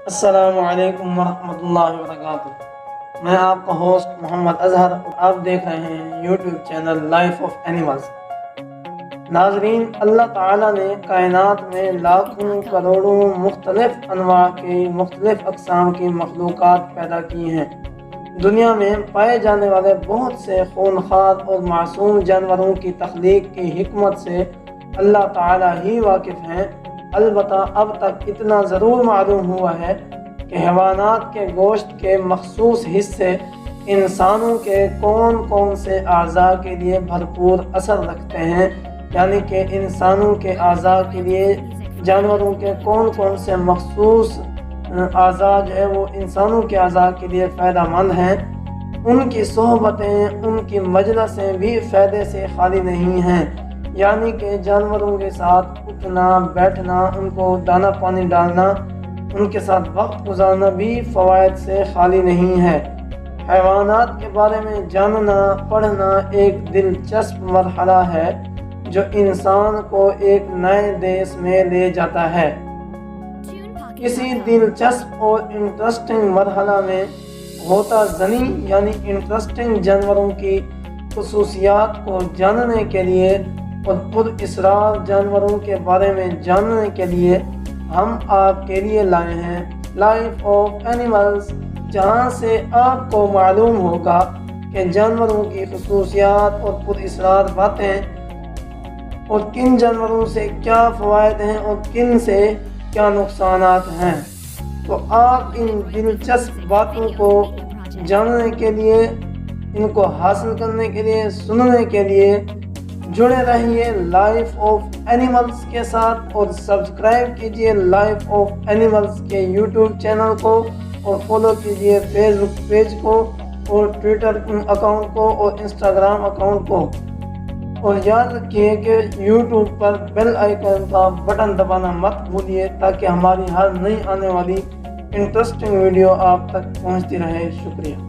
السلام علیکم ورحمۃ اللہ وبرکاتہ۔ میں آپ کا ہوسٹ محمد اظہر اور آپ دیکھ رہے ہیں YouTube channel life of animals. ناظرین، اللہ تعالیٰ نے کائنات میں لاکھوں کروڑوں مختلف انواع کی مختلف اقسام کی مخلوقات پیدا کی ہیں۔ دنیا میں پائے جانے والے بہت سے خونخوار اور معصوم جانوروں کی تخلیق کی حکمت سے اللہ تعالیٰ ہی واقف ہیں۔ البتہ اب تک اتنا ضرور معلوم ہوا ہے کہ حیوانات کے گوشت کے مخصوص حصے انسانوں کے کون سے اعضاء کے لیے بھرپور اثر رکھتے ہیں، یعنی کہ انسانوں کے اعضاء کے لیے جانوروں کے کون سے مخصوص اعضاء جو ہے وہ انسانوں کے اعضاء کے لیے فائدہ مند ہیں۔ ان کی صحبتیں، ان کی مجلسیں بھی فائدے سے خالی نہیں ہیں، یعنی کہ جانوروں کے ساتھ اٹھنا بیٹھنا، ان کو دانہ پانی ڈالنا، ان کے ساتھ وقت گزارنا بھی فوائد سے خالی نہیں ہے۔ حیوانات کے بارے میں جاننا پڑھنا ایک دلچسپ مرحلہ ہے جو انسان کو ایک نئے دیش میں لے جاتا ہے۔ کسی دلچسپ اور انٹرسٹنگ مرحلہ میں غوطہ زنی یعنی انٹرسٹنگ جانوروں کی خصوصیات کو جاننے کے لیے اور پر اسرار جانوروں کے بارے میں جاننے کے لیے ہم آپ کے لیے لائے ہیں لائف آف اینیملز، جہاں سے آپ کو معلوم ہوگا کہ جانوروں کی خصوصیات اور پر اسرار باتیں اور کن جانوروں سے کیا فوائد ہیں اور کن سے کیا نقصانات ہیں۔ تو آپ ان دلچسپ باتوں کو جاننے کے لیے، ان کو حاصل کرنے کے لیے، سننے کے لیے جڑے رہیے لائف آف اینیملز کے ساتھ اور سبسکرائب کیجئے لائف آف اینیملز کے یوٹیوب چینل کو اور فالو کیجئے فیس بک پیج کو اور ٹویٹر اکاؤنٹ کو اور انسٹاگرام اکاؤنٹ کو، اور یاد رکھیے کہ یوٹیوب پر بیل آئیکن کا بٹن دبانا مت بھولیے تاکہ ہماری ہر نئی آنے والی انٹرسٹنگ ویڈیو آپ تک پہنچتی رہے۔ شکریہ۔